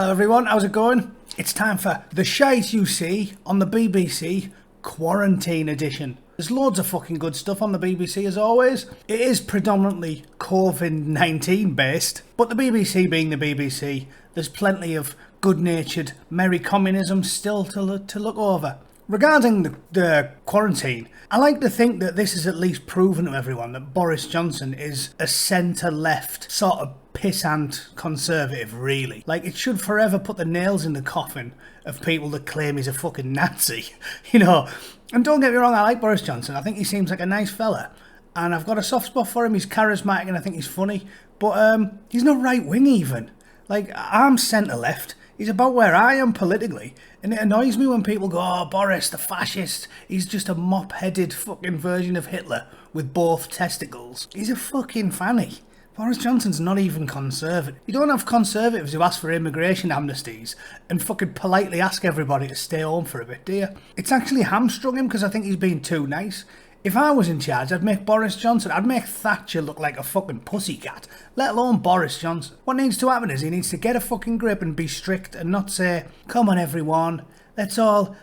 Hello everyone, how's it going? It's time for the Shite You See on the BBC Quarantine Edition. There's loads of fucking good stuff on the BBC as always. It is predominantly COVID-19 based, but the BBC being the BBC, there's plenty of good-natured merry communism still to look over. Regarding the quarantine, I like to think that this has at least proven to everyone that Boris Johnson is a centre-left sort of pissant conservative, really. Like, it should forever put the nails in the coffin of people that claim he's a fucking Nazi, you know. And don't get me wrong, I like Boris Johnson. I think he seems like a nice fella. And I've got a soft spot for him. He's charismatic and I think he's funny. But he's not right-wing even. Like, I'm centre-left. He's about where I am politically. And it annoys me when people go, oh, Boris, the fascist. He's just a mop-headed fucking version of Hitler with both testicles. He's a fucking fanny. Boris Johnson's not even conservative. You don't have conservatives who ask for immigration amnesties and fucking politely ask everybody to stay home for a bit, do you? It's actually hamstrung him because I think he's been too nice. If I was in charge, I'd make Boris Johnson, I'd make Thatcher look like a fucking pussycat, let alone Boris Johnson. What needs to happen is he needs to get a fucking grip and be strict and not say, come on everyone, let's all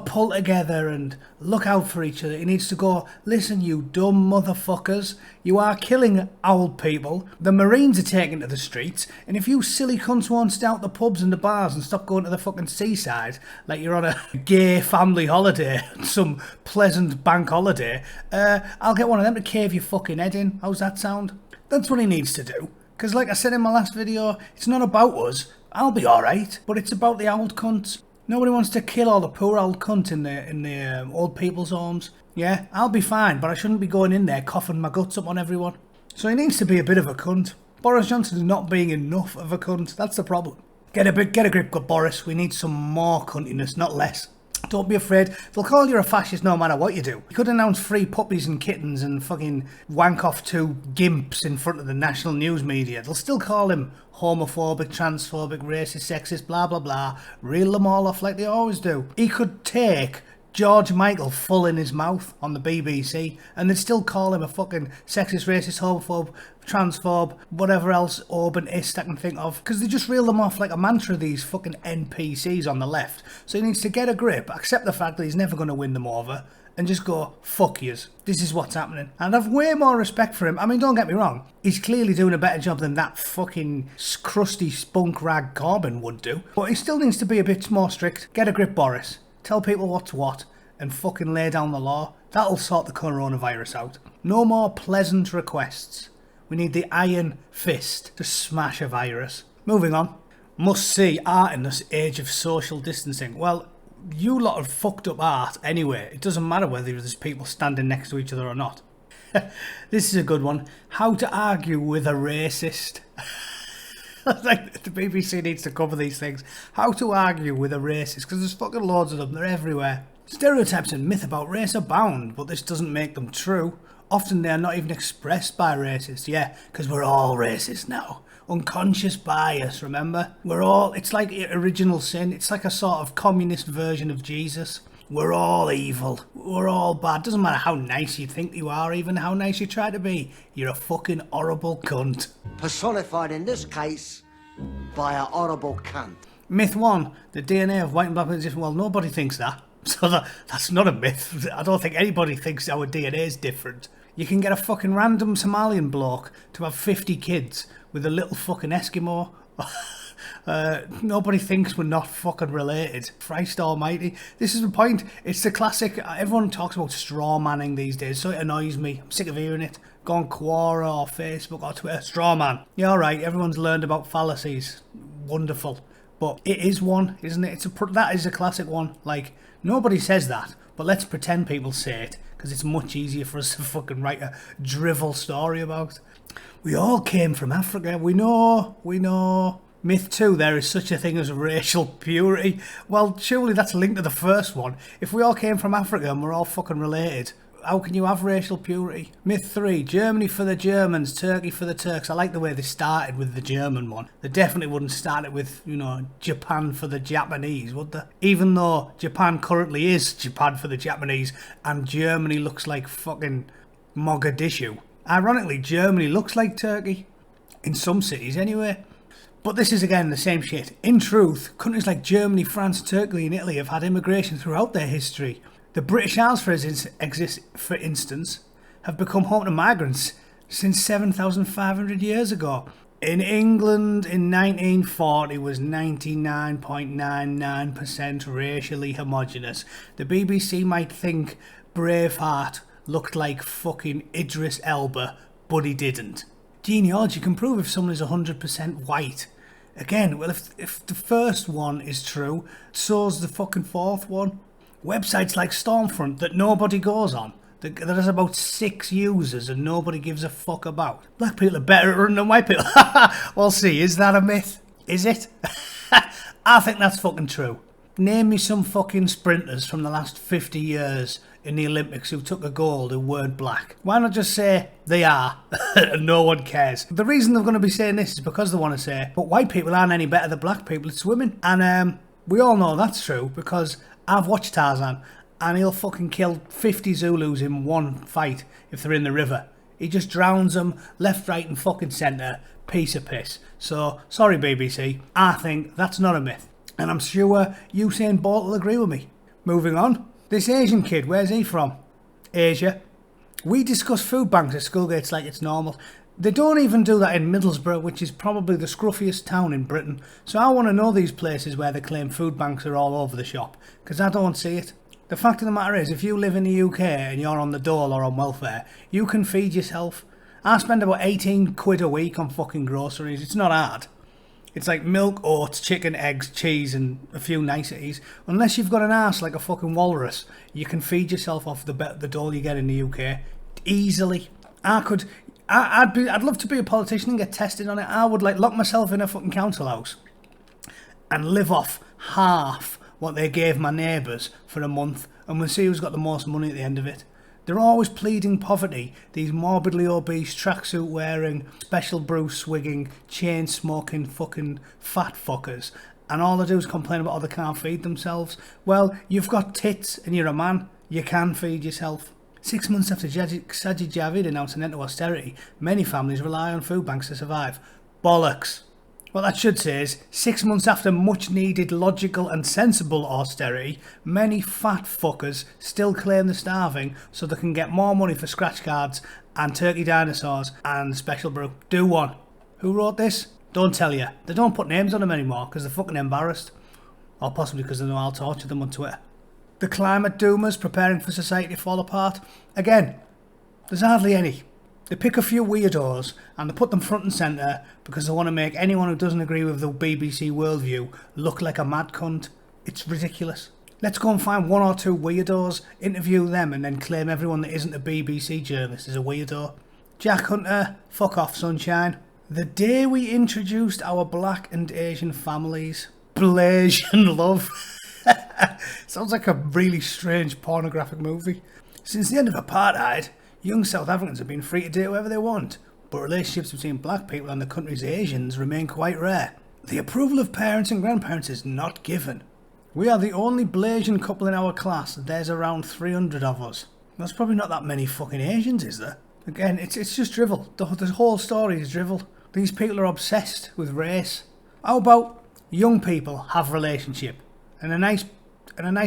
pull together and look out for each other. He needs to go, listen you dumb motherfuckers, you are killing old people, the Marines are taking to the streets, and if you silly cunts won't stay out the pubs and the bars and stop going to the fucking seaside like you're on a gay family holiday, some pleasant bank holiday, I'll get one of them to cave your fucking head in. How's that sound? That's what he needs to do. Because like I said in my last video, it's not about us, I'll be alright, but it's about the old cunts. Nobody wants to kill all the poor old cunt in the old people's homes. Yeah, I'll be fine, but I shouldn't be going in there coughing my guts up on everyone. So he needs to be a bit of a cunt. Boris Johnson's not being enough of a cunt. That's the problem. Get a grip, good Boris. We need some more cuntiness, not less. Don't be afraid. They'll call you a fascist no matter what you do. You could announce free puppies and kittens and fucking wank off two gimps in front of the national news media. They'll still call him homophobic, transphobic, racist, sexist, blah, blah, blah. Reel them all off like they always do. He could take George Michael full in his mouth on the BBC and they'd still call him a fucking sexist, racist, homophobe, transphobe, whatever else urbanist I can think of, because they just reel them off like a mantra, these fucking NPCs on the left. So he needs to get a grip, accept the fact that he's never going to win them over, and just go, fuck yous, this is what's happening. And I've way more respect for him. I mean, don't get me wrong, he's clearly doing a better job than that fucking crusty spunk rag Corbyn would do, but he still needs to be a bit more strict. Get a grip, Boris. Tell people what's what, and fucking lay down the law. That'll sort the coronavirus out. No more pleasant requests. We need the iron fist to smash a virus. Moving on. Must see art in this age of social distancing. Well, you lot have fucked up art anyway. It doesn't matter whether there's people standing next to each other or not. This is a good one. How to argue with a racist. Like, the BBC needs to cover these things. How to argue with a racist, because there's fucking loads of them. They're everywhere. Stereotypes and myth about race abound, but this doesn't make them true. Often they're not even expressed by racists. Yeah, because we're all racist now. Unconscious bias, remember? It's like original sin. It's like a sort of communist version of Jesus. We're all evil. We're all bad. Doesn't matter how nice you think you are, even how nice you try to be. You're a fucking horrible cunt. Personified in this case by a horrible cunt. Myth 1. The DNA of white and black people is different. Well, nobody thinks that. So that's not a myth. I don't think anybody thinks our DNA is different. You can get a fucking random Somalian bloke to have 50 kids with a little fucking Eskimo. Nobody thinks we're not fucking related. Christ almighty. This is the point. It's the classic. Everyone talks about straw manning these days, so it annoys me. I'm sick of hearing it. Go on Quora or Facebook or Twitter. Straw man. Yeah, alright. Everyone's learned about fallacies. Wonderful. But it is one, isn't it? That is a classic one. Like, nobody says that, but let's pretend people say it, because it's much easier for us to fucking write a drivel story about. We all came from Africa. We know. Myth 2, there is such a thing as racial purity. Well, surely that's linked to the first one. If we all came from Africa and we're all fucking related, how can you have racial purity? Myth 3, Germany for the Germans, Turkey for the Turks. I like the way they started with the German one. They definitely wouldn't start it with, Japan for the Japanese, would they? Even though Japan currently is Japan for the Japanese and Germany looks like fucking Mogadishu. Ironically, Germany looks like Turkey. In some cities anyway. But this is again the same shit. In truth, countries like Germany, France, Turkey and Italy have had immigration throughout their history. The British Isles, for instance, have become home to migrants since 7,500 years ago. In England in 1940 was 99.99% racially homogenous. The BBC might think Braveheart looked like fucking Idris Elba, but he didn't. Genealogy can prove if someone is 100% white. Again, well, if the first one is true, so's the fucking fourth one. Websites like Stormfront that nobody goes on, that has about 6 users and nobody gives a fuck about. Black people are better at running than white people. We'll see, is that a myth? Is it? I think that's fucking true. Name me some fucking sprinters from the last 50 years in the Olympics who took a gold who weren't black. Why not just say they are and no one cares? The reason they're going to be saying this is because they want to say, but white people aren't any better than black people, it's women. And we all know that's true because I've watched Tarzan and he'll fucking kill 50 Zulus in one fight if they're in the river. He just drowns them left, right and fucking centre. Piece of piss. So, sorry BBC, I think that's not a myth. And I'm sure Usain Bolt will agree with me. Moving on. This Asian kid, where's he from? Asia. We discuss food banks at school gates like it's normal. They don't even do that in Middlesbrough, which is probably the scruffiest town in Britain. So I want to know these places where they claim food banks are all over the shop, because I don't see it. The fact of the matter is, if you live in the UK and you're on the dole or on welfare, you can feed yourself. I spend about 18 quid a week on fucking groceries. It's not hard. It's like milk, oats, chicken, eggs, cheese and a few niceties. Unless you've got an arse like a fucking walrus, you can feed yourself off the dole you get in the UK. Easily. I'd love to be a politician and get tested on it. I would like lock myself in a fucking council house and live off half what they gave my neighbours for a month, and we'll see who's got the most money at the end of it. They're always pleading poverty, these morbidly obese, tracksuit wearing, special brew swigging, chain smoking fucking fat fuckers, and all they do is complain about how they can't feed themselves. Well, you've got tits and you're a man, you can feed yourself. 6 months after Sajid Javid announced an end to austerity, many families rely on food banks to survive. Bollocks. What that should say is, 6 months after much needed logical and sensible austerity, many fat fuckers still claim they're starving so they can get more money for scratch cards and turkey dinosaurs and special brew. Do one. Who wrote this? Don't tell you. They don't put names on them anymore because they're fucking embarrassed. Or possibly because they know I'll torture them on Twitter. The climate doomers preparing for society to fall apart. Again, there's hardly any. They pick a few weirdos and they put them front and centre because they want to make anyone who doesn't agree with the BBC worldview look like a mad cunt. It's ridiculous. Let's go and find 1 or 2 weirdos, interview them and then claim everyone that isn't a BBC journalist is a weirdo. Jack Hunter, fuck off sunshine. The day we introduced our black and Asian families. Blasian love. Sounds like a really strange pornographic movie. Since the end of apartheid, young South Africans have been free to date whoever they want, but relationships between black people and the country's Asians remain quite rare. The approval of parents and grandparents is not given. We are the only Blasian couple in our class, there's around 300 of us. There's probably not that many fucking Asians, is there? Again, it's just drivel. The whole story is drivel. These people are obsessed with race. How about young people have relationship? And a nice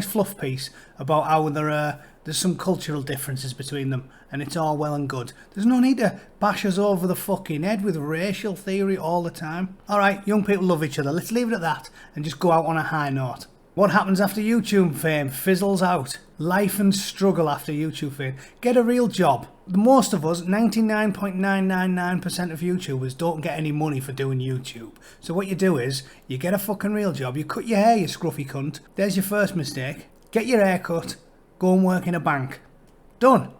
fluff piece about how there's some cultural differences between them and it's all well and good. There's no need to bash us over the fucking head with racial theory all the time. Alright, young people love each other. Let's leave it at that and just go out on a high note. What happens after YouTube fame fizzles out? Life and struggle after YouTube fame. Get a real job. Most of us, 99.999% of YouTubers don't get any money for doing YouTube. So what you do is, you get a fucking real job, you cut your hair, you scruffy cunt. There's your first mistake. Get your hair cut, go and work in a bank. Done.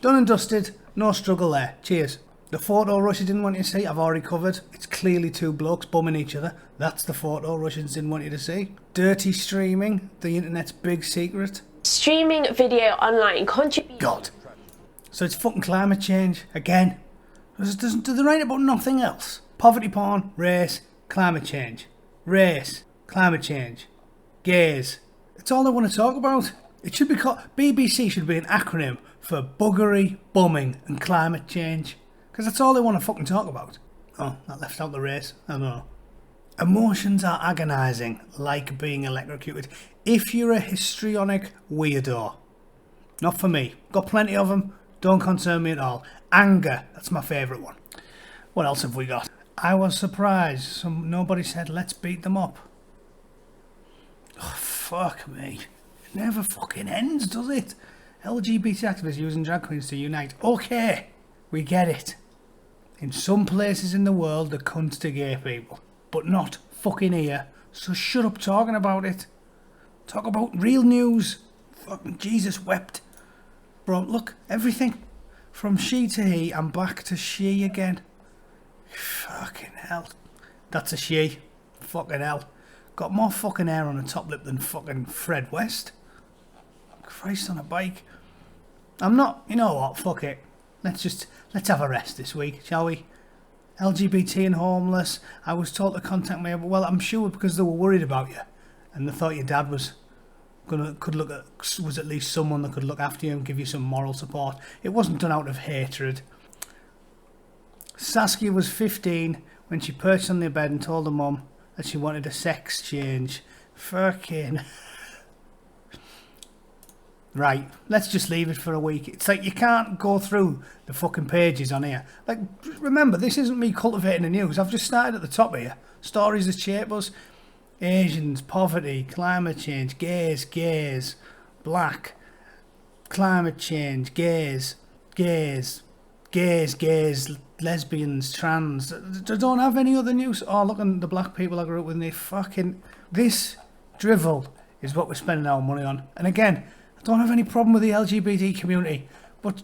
Done and dusted, no struggle there. Cheers. The photo rush you didn't want you to see, I've already covered. It's clearly 2 blokes bumming each other. That's the photo Russians didn't want you to see. Dirty streaming, the internet's big secret. Streaming video online contributes. God. So it's fucking climate change again. Do they write about nothing else? Poverty porn, race, climate change. Race, climate change. Gays. It's all they want to talk about. It should be called, BBC should be an acronym for buggery, bumming and climate change. Because that's all they want to fucking talk about. Oh, that left out the race. I don't know. Emotions are agonising, like being electrocuted. If you're a histrionic weirdo, not for me. Got plenty of them, don't concern me at all. Anger, that's my favourite one. What else have we got? I was surprised, nobody said let's beat them up. Oh, fuck me. It never fucking ends, does it? LGBT activists using drag queens to unite. Okay, we get it. In some places in the world, they're cunts to gay people. But not fucking here. So shut up talking about it. Talk about real news. Fucking Jesus wept. Bro, look, everything. From she to he and back to she again. Fucking hell. That's a she. Fucking hell. Got more fucking hair on the top lip than fucking Fred West. Christ on a bike. I'm not, you know what, fuck it. Let's have a rest this week, shall we? LGBT and homeless. I was told to contact me, well, I'm sure because they were worried about you. And they thought your dad was was at least someone that could look after you and give you some moral support. It wasn't done out of hatred. Saskia was 15 when she perched on their bed and told her mum that she wanted a sex change. Fucking... Right, let's just leave it for a week. It's like you can't go through the fucking pages on here. Like, remember, this isn't me cultivating the news. I've just started at the top here. Stories that shape us. Asians, poverty, climate change, gays, black, climate change, gays, lesbians, trans. They don't have any other news. Oh, look at the black people I grew up with. They fucking... This drivel is what we're spending our money on. And again... I don't have any problem with the LGBT community, but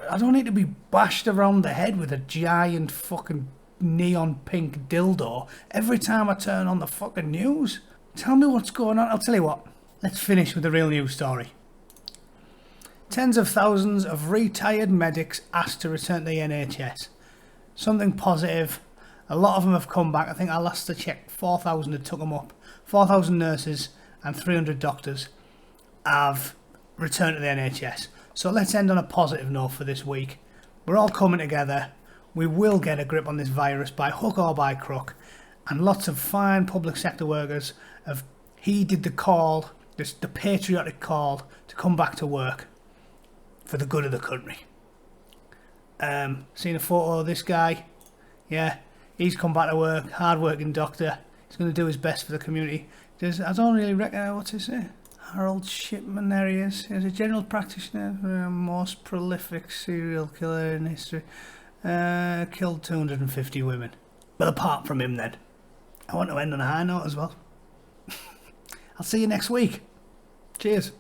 I don't need to be bashed around the head with a giant fucking neon pink dildo every time I turn on the fucking news. Tell me what's going on. I'll tell you what. Let's finish with the real news story. Tens of thousands of retired medics asked to return to the NHS. Something positive. A lot of them have come back. I think I last checked 4,000 had took them up. 4,000 nurses and 300 doctors have return to the NHS. So let's end on a positive note for this week. We're all coming together. We will get a grip on this virus by hook or by crook. And lots of fine public sector workers have heeded the call, the patriotic call to come back to work for the good of the country. Seen a photo of this guy? Yeah, he's come back to work, hard-working doctor. He's going to do his best for the community. I don't really reckon, what's his name? Harold Shipman, there he is. He's a general practitioner, most prolific serial killer in history. Killed 250 women. But apart from him then, I want to end on a high note as well. I'll see you next week. Cheers.